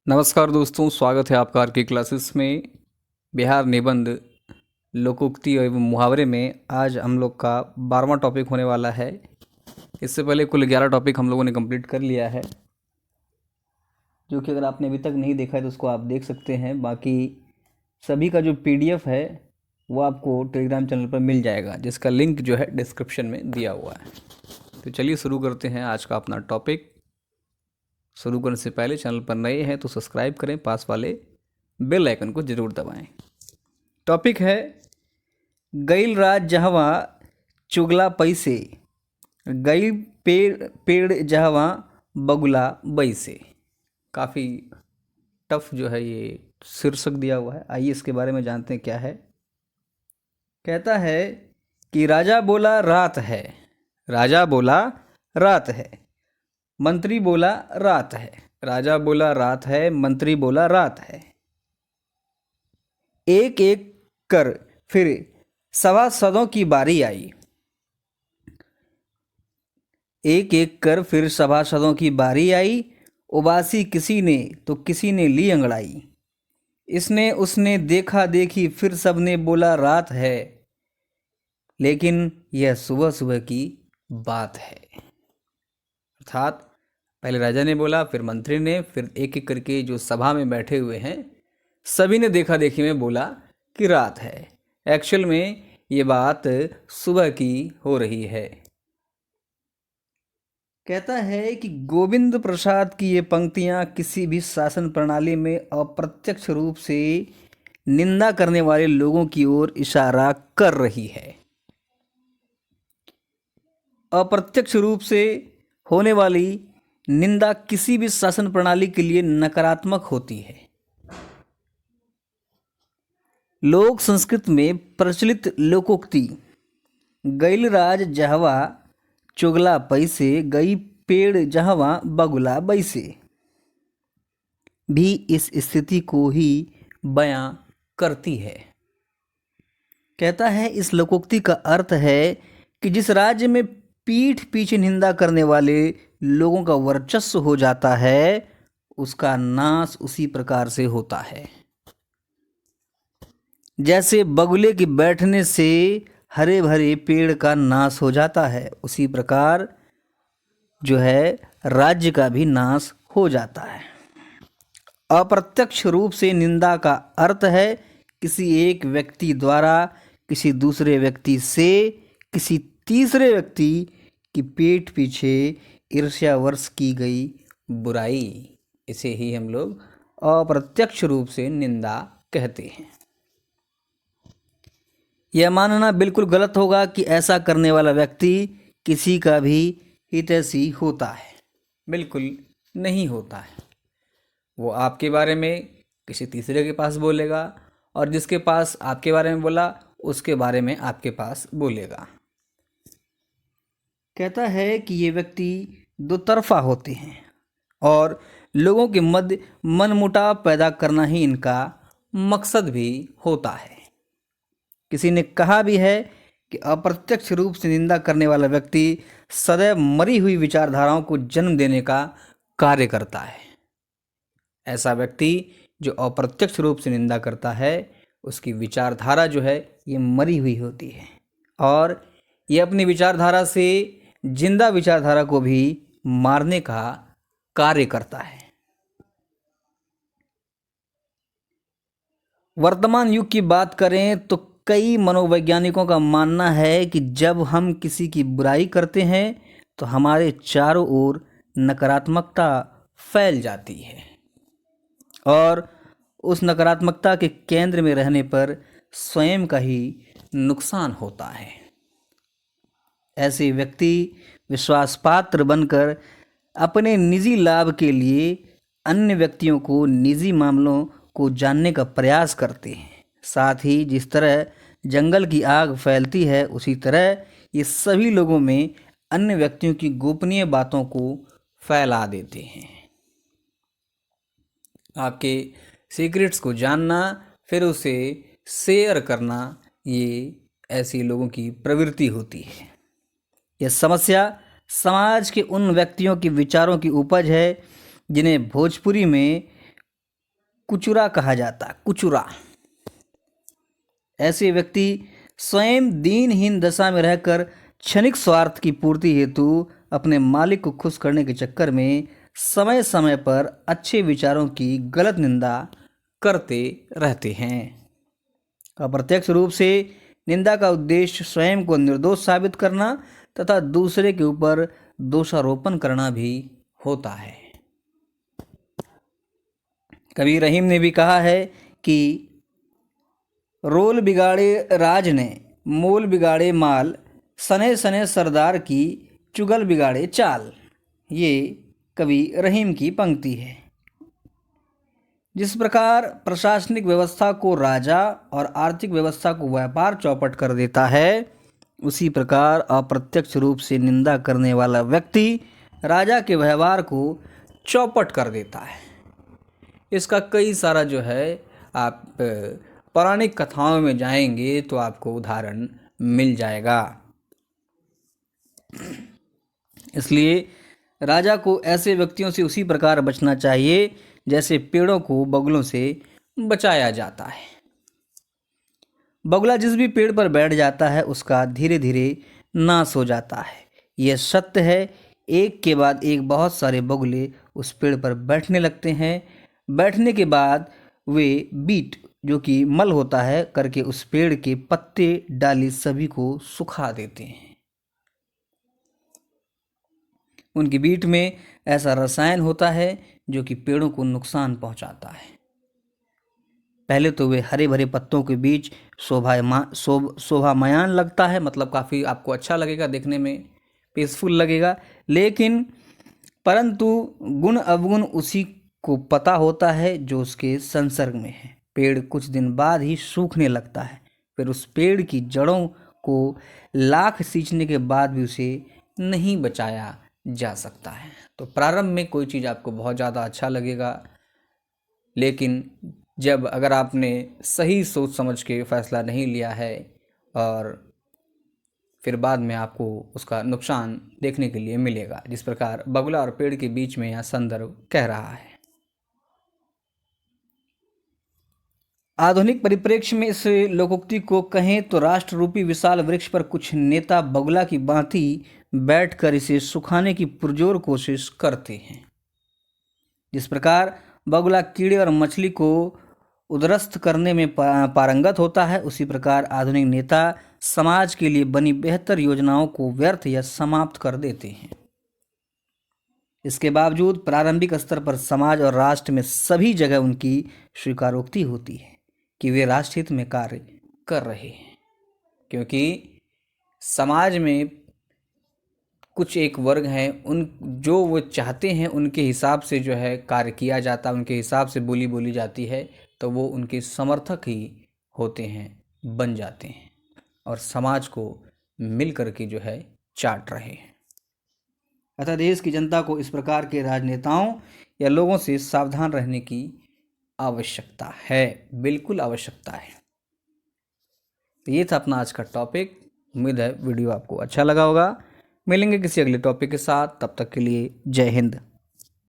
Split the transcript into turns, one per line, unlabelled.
नमस्कार दोस्तों, स्वागत है आपका आर के क्लासेस में। बिहार निबंध लोकोक्ति एवं मुहावरे में आज हम लोग का 12वां टॉपिक होने वाला है। इससे पहले कुल 11 टॉपिक हम लोगों ने कंप्लीट कर लिया है, जो कि अगर आपने अभी तक नहीं देखा है तो उसको आप देख सकते हैं। बाकी सभी का जो पीडीएफ है वो आपको टेलीग्राम चैनल पर मिल जाएगा, जिसका लिंक जो है डिस्क्रिप्शन में दिया हुआ है। तो चलिए शुरू करते हैं आज का अपना टॉपिक। शुरू करने से पहले चैनल पर नए हैं तो सब्सक्राइब करें, पास वाले बेल आइकन को जरूर दबाएं। टॉपिक है गईल राज जहवा चुगला पैसे, गई पेड़ पेड़ जहवा बगुला बैसे। काफ़ी टफ जो है ये शीर्षक दिया हुआ है। आइए इसके बारे में जानते हैं क्या है। कहता है कि राजा बोला रात है, राजा बोला रात है, मंत्री बोला रात है। राजा बोला रात है, मंत्री बोला रात है। एक एक कर फिर सभासदों की बारी आई, एक एक कर फिर सभासदों की बारी आई। उबासी किसी ने तो किसी ने ली अंगड़ाई। इसने उसने देखा देखी फिर सबने बोला रात है, लेकिन यह सुबह सुबह की बात है। अर्थात पहले राजा ने बोला, फिर मंत्री ने, फिर एक एक करके जो सभा में बैठे हुए हैं सभी ने देखा देखी में बोला कि रात है। एक्चुअल में ये बात सुबह की हो रही है। कहता है कि गोविंद प्रसाद की ये पंक्तियां किसी भी शासन प्रणाली में अप्रत्यक्ष रूप से निंदा करने वाले लोगों की ओर इशारा कर रही है। अप्रत्यक्ष रूप से होने वाली निंदा किसी भी शासन प्रणाली के लिए नकारात्मक होती है। लोक संस्कृत में प्रचलित लोकोक्ति गईल राज जहवा चुगला पैसे, गई पेड़ जहवा बगुला बैसे भी इस स्थिति को ही बयां करती है। कहता है इस लोकोक्ति का अर्थ है कि जिस राज्य में पीठ पीछे निंदा करने वाले लोगों का वर्चस्व हो जाता है, उसका नाश उसी प्रकार से होता है। जैसे बगुले के बैठने से हरे भरे पेड़ का नाश हो जाता है, उसी प्रकार जो है राज्य का भी नाश हो जाता है। अप्रत्यक्ष रूप से निंदा का अर्थ है किसी एक व्यक्ति द्वारा किसी दूसरे व्यक्ति से किसी तीसरे व्यक्ति की पीठ पीछे ईर्ष्यावर्ष की गई बुराई। इसे ही हम लोग अप्रत्यक्ष रूप से निंदा कहते हैं। यह मानना बिल्कुल गलत होगा कि ऐसा करने वाला व्यक्ति किसी का भी हितैषी होता है। बिल्कुल नहीं होता है। वो आपके बारे में किसी तीसरे के पास बोलेगा और जिसके पास आपके बारे में बोला उसके बारे में आपके पास बोलेगा। कहता है कि ये व्यक्ति दो तरफा होते हैं और लोगों के मध्य मनमुटाव पैदा करना ही इनका मकसद भी होता है। किसी ने कहा भी है कि अप्रत्यक्ष रूप से निंदा करने वाला व्यक्ति सदैव मरी हुई विचारधाराओं को जन्म देने का कार्य करता है। ऐसा व्यक्ति जो अप्रत्यक्ष रूप से निंदा करता है, उसकी विचारधारा जो है ये मरी हुई होती है और ये अपनी विचारधारा से जिंदा विचारधारा को भी मारने का कार्य करता है। वर्तमान युग की बात करें तो कई मनोवैज्ञानिकों का मानना है कि जब हम किसी की बुराई करते हैं तो हमारे चारों ओर नकारात्मकता फैल जाती है और उस नकारात्मकता के केंद्र में रहने पर स्वयं का ही नुकसान होता है। ऐसे व्यक्ति विश्वासपात्र बनकर अपने निजी लाभ के लिए अन्य व्यक्तियों को निजी मामलों को जानने का प्रयास करते हैं। साथ ही जिस तरह जंगल की आग फैलती है, उसी तरह ये सभी लोगों में अन्य व्यक्तियों की गोपनीय बातों को फैला देते हैं। आपके सीक्रेट्स को जानना फिर उसे शेयर करना, ये ऐसे लोगों की प्रवृत्ति होती है। यह समस्या समाज के उन व्यक्तियों के विचारों की उपज है जिन्हें भोजपुरी में कुचुरा कहा जाता है, कुचुरा। ऐसे व्यक्ति स्वयं दीनहीन दशा में रहकर क्षणिक स्वार्थ की पूर्ति हेतु अपने मालिक को खुश करने के चक्कर में समय समय पर अच्छे विचारों की गलत निंदा करते रहते हैं। अप्रत्यक्ष रूप से निंदा का उद्देश्य स्वयं को निर्दोष साबित करना तथा दूसरे के ऊपर दोषारोपण करना भी होता है। कवि रहीम ने भी कहा है कि रोल बिगाड़े राज ने मोल बिगाड़े माल, सने सने सरदार की चुगल बिगाड़े चाल। ये कवि रहीम की पंक्ति है। जिस प्रकार प्रशासनिक व्यवस्था को राजा और आर्थिक व्यवस्था को व्यापार चौपट कर देता है, उसी प्रकार अप्रत्यक्ष रूप से निंदा करने वाला व्यक्ति राजा के व्यवहार को चौपट कर देता है। इसका कई सारा जो है आप पौराणिक कथाओं में जाएंगे तो आपको उदाहरण मिल जाएगा। इसलिए राजा को ऐसे व्यक्तियों से उसी प्रकार बचना चाहिए जैसे पेड़ों को बगुलों से बचाया जाता है। बगुला जिस भी पेड़ पर बैठ जाता है उसका धीरे धीरे नाश हो जाता है। यह सत्य है। एक के बाद एक बहुत सारे बगुले उस पेड़ पर बैठने लगते हैं। बैठने के बाद वे बीट, जो कि मल होता है, करके उस पेड़ के पत्ते डाली सभी को सुखा देते हैं। उनकी बीट में ऐसा रसायन होता है जो कि पेड़ों को नुकसान पहुंचाता है। पहले तो वे हरे भरे पत्तों के बीच शोभामयान लगता है, मतलब काफ़ी आपको अच्छा लगेगा, देखने में पीसफुल लगेगा। लेकिन परंतु गुण अवगुण उसी को पता होता है जो उसके संसर्ग में है। पेड़ कुछ दिन बाद ही सूखने लगता है। फिर उस पेड़ की जड़ों को लाख सींचने के बाद भी उसे नहीं बचाया जा सकता है। तो प्रारंभ में कोई चीज़ आपको बहुत ज़्यादा अच्छा लगेगा, लेकिन जब अगर आपने सही सोच समझ के फैसला नहीं लिया है और फिर बाद में आपको उसका नुकसान देखने के लिए मिलेगा, जिस प्रकार बगुला और पेड़ के बीच में यहाँ संदर्भ कह रहा है। आधुनिक परिप्रेक्ष्य में इस लोकोक्ति को कहें तो राष्ट्र रूपी विशाल वृक्ष पर कुछ नेता बगुला की भांति बैठकर इसे सुखाने की पुरजोर कोशिश करते हैं। जिस प्रकार बगुला कीड़े और मछली को उद्रस्त करने में पारंगत होता है, उसी प्रकार आधुनिक नेता समाज के लिए बनी बेहतर योजनाओं को व्यर्थ या समाप्त कर देते हैं। इसके बावजूद प्रारंभिक स्तर पर समाज और राष्ट्र में सभी जगह उनकी स्वीकारोक्ति होती है कि वे राष्ट्रहित में कार्य कर रहे हैं, क्योंकि समाज में कुछ एक वर्ग हैं, उन जो वो चाहते हैं उनके हिसाब से जो है कार्य किया जाता है, उनके हिसाब से बोली बोली जाती है, तो वो उनके समर्थक ही होते हैं, बन जाते हैं और समाज को मिल करके जो है चाट रहे हैं। अतः देश की जनता को इस प्रकार के राजनेताओं या लोगों से सावधान रहने की आवश्यकता है, बिल्कुल आवश्यकता है। तो ये था अपना आज का टॉपिक। उम्मीद है वीडियो आपको अच्छा लगा होगा। मिलेंगे किसी अगले टॉपिक के साथ, तब तक के लिए जय हिंद।